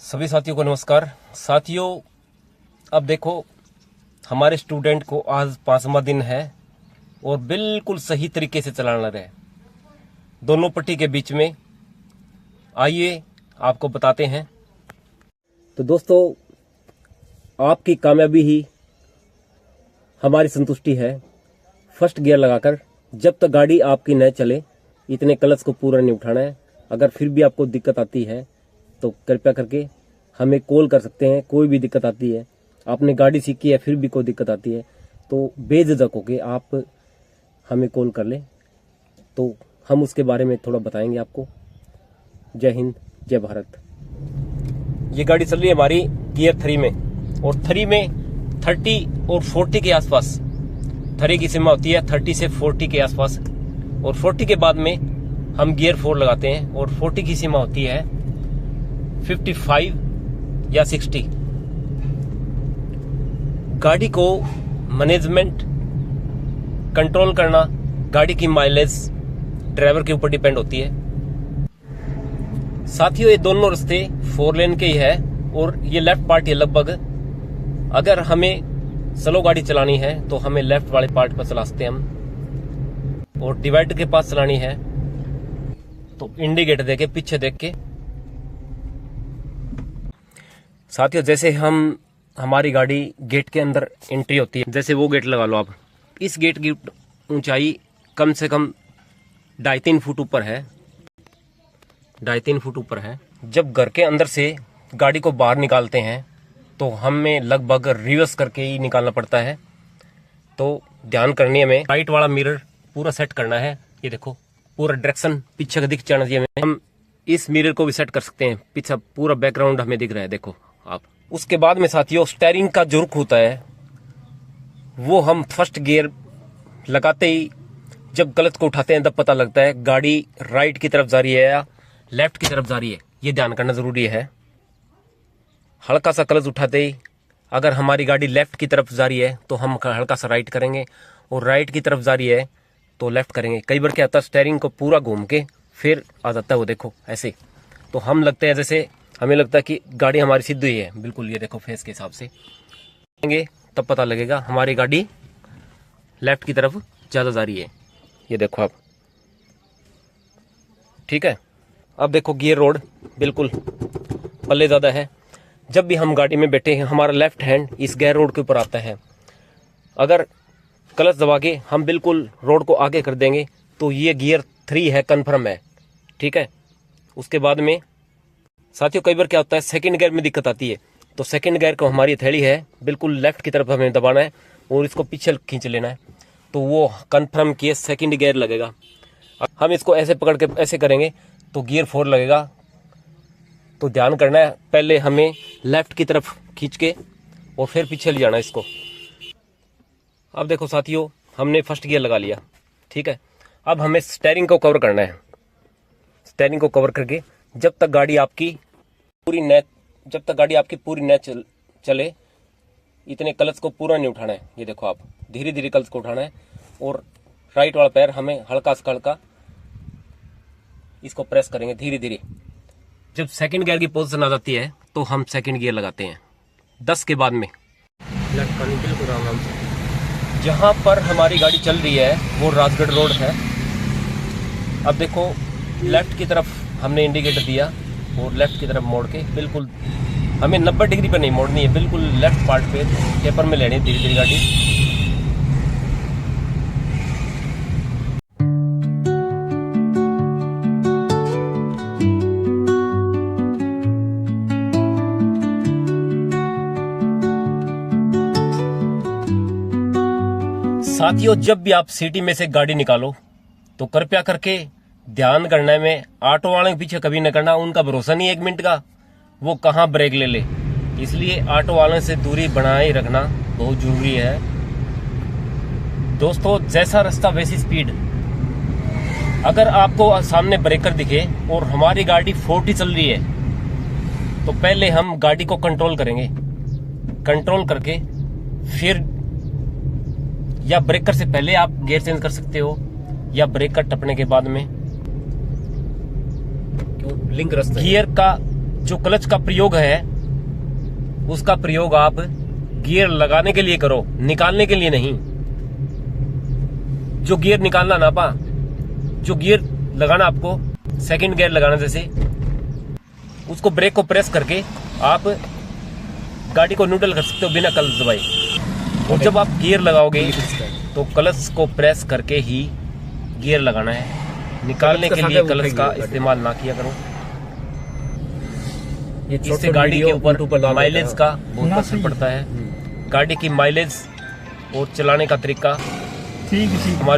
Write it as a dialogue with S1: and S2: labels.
S1: सभी साथियों को नमस्कार। साथियों, अब देखो हमारे स्टूडेंट को आज 5वां दिन है और बिल्कुल सही तरीके से चलाना रहे दोनों पट्टी के बीच में। आइए आपको बताते हैं। तो दोस्तों, आपकी कामयाबी ही हमारी संतुष्टि है। फर्स्ट गियर लगाकर जब तक गाड़ी आपकी न चले इतने क्लच को पूरा नहीं उठाना है। अगर फिर भी आपको दिक्कत आती है तो कृपया करके हमें कॉल कर सकते हैं। कोई भी दिक्कत आती है, आपने गाड़ी सीखी है फिर भी कोई दिक्कत आती है तो बेझिझक होकर आप हमें कॉल कर लें, तो हम उसके बारे में थोड़ा बताएंगे आपको। जय हिंद, जय भारत। ये गाड़ी चल रही है हमारी गियर 3 में, और 3 में 30 और 40 के आसपास 3 की सीमा होती है, 30 से 40 के आसपास। और 40 के बाद में हम गियर 4 लगाते हैं और 40 की सीमा होती है 55 या 60। गाड़ी को मैनेजमेंट कंट्रोल करना, गाड़ी की माइलेज ड्राइवर के ऊपर डिपेंड होती है। साथियों, ये दोनों रास्ते 4 लेन के ही है और ये लेफ्ट पार्ट है लगभग। अगर हमें स्लो गाड़ी चलानी है तो हमें लेफ्ट वाले पार्ट पर चला सकते हैं हम, और डिवाइडर के पास चलानी है तो इंडिकेटर देके पीछे देख के। साथियों, जैसे हमारी गाड़ी गेट के अंदर एंट्री होती है, जैसे वो गेट लगा लो आप। इस गेट की ऊंचाई कम से कम 2.5-3 फुट ऊपर है, 2.5-3 फुट ऊपर है। जब घर के अंदर से गाड़ी को बाहर निकालते हैं तो हमें लगभग रिवर्स करके ही निकालना पड़ता है। तो ध्यान करनी है हमें, राइट वाला मिरर पूरा सेट करना है। ये देखो पूरा डायरेक्शन पीछे का दिख जाना चाहिए। हम इस मिरर को भी सेट कर सकते हैं, पीछे पूरा बैकग्राउंड हमें दिख रहा है, देखो आप। उसके बाद में साथियों, स्टीयरिंग का जो रुख होता है वो हम फर्स्ट गियर लगाते ही जब क्लच को उठाते हैं तब पता लगता है गाड़ी राइट की तरफ जा रही है या लेफ्ट की तरफ जा रही है। ये ध्यान करना जरूरी है। हल्का सा क्लच उठाते ही अगर हमारी गाड़ी लेफ्ट की तरफ जा रही है तो हम हल्का सा राइट करेंगे, और राइट की तरफ जा रही है तो लेफ्ट करेंगे। कई बार क्या होता है, स्टीयरिंग को पूरा घूम के फिर आ जाता है, वो देखो ऐसे। तो हम लगते हैं जैसे हमें लगता है कि गाड़ी हमारी सीधी हुई है, बिल्कुल। ये देखो फेस के हिसाब से तब पता लगेगा हमारी गाड़ी लेफ्ट की तरफ ज़्यादा जा रही है। ये देखो आप, ठीक है। अब देखो गियर रोड बिल्कुल पल्ले ज़्यादा है। जब भी हम गाड़ी में बैठे हैं हमारा लेफ्ट हैंड इस गियर रोड के ऊपर आता है। अगर क्लच दबा के हम बिल्कुल रोड को आगे कर देंगे तो ये गियर 3 है, कन्फर्म है, ठीक है। उसके बाद में साथियों, कई बार क्या होता है सेकंड गियर में दिक्कत आती है, तो सेकंड गियर को हमारी हथेली है बिल्कुल लेफ्ट की तरफ हमें दबाना है और इसको पीछे खींच लेना है, तो वो कन्फर्म किए सेकंड गियर लगेगा। हम इसको ऐसे पकड़ के ऐसे करेंगे तो गियर 4 लगेगा। तो ध्यान करना है, पहले हमें लेफ्ट की तरफ खींच के और फिर पीछे ले जाना है इसको। अब देखो साथियों, हमने फर्स्ट गियर लगा लिया, ठीक है। अब हमें स्टीयरिंग को कवर करना है। स्टीयरिंग को कवर करके जब तक गाड़ी आपकी पूरी न चले इतने क्लच को पूरा नहीं उठाना है। ये देखो आप, धीरे धीरे क्लच को उठाना है और राइट वाला पैर हमें हल्का से हल्का इसको प्रेस करेंगे धीरे धीरे। जब सेकंड गियर की पोजीशन आ जाती है तो हम सेकंड गियर लगाते हैं 10 के बाद में। बिल्कुल आराम से। जहाँ पर हमारी गाड़ी चल रही है वो राजगढ़ रोड है। अब देखो लेफ्ट की तरफ हमने इंडिकेटर दिया और लेफ्ट की तरफ मोड़ के बिल्कुल हमें 90 डिग्री पर नहीं मोड़नी है, बिल्कुल लेफ्ट पार्ट पे टेपर में लेनी है धीरे धीरे गाड़ी। साथियों, जब भी आप सिटी में से गाड़ी निकालो तो कृपया करके ध्यान करना है में ऑटो वाले के पीछे कभी न करना। उनका भरोसा नहीं 1 मिनट का, वो कहाँ ब्रेक ले ले। इसलिए ऑटो वाले से दूरी बनाए रखना बहुत जरूरी है। दोस्तों, जैसा रास्ता वैसी स्पीड। अगर आपको सामने ब्रेकर दिखे और हमारी गाड़ी 40 चल रही है तो पहले हम गाड़ी को कंट्रोल करेंगे। कंट्रोल करके फिर या ब्रेकर से पहले आप गियर चेंज कर सकते हो या ब्रेकर टपने के बाद में। लिंक रास्ता गियर का जो क्लच का प्रयोग है उसका प्रयोग आप गियर लगाने के लिए करो, निकालने के लिए नहीं। जो गियर निकालना ना पा, जो गियर लगाना आपको सेकंड गियर लगाना, जैसे उसको ब्रेक को प्रेस करके आप गाड़ी को न्यूट्रल कर सकते हो बिना क्लच दबाए। और जब आप गियर लगाओगे तो क्लच को प्रेस करके ही गियर लगाना है, निकालने के लिए क्लच का इस्तेमाल ना किया करो। इससे गाड़ी के ऊपर माइलेज का बहुत असर पड़ता है। गाड़ी की माइलेज और चलाने का तरीका हमारे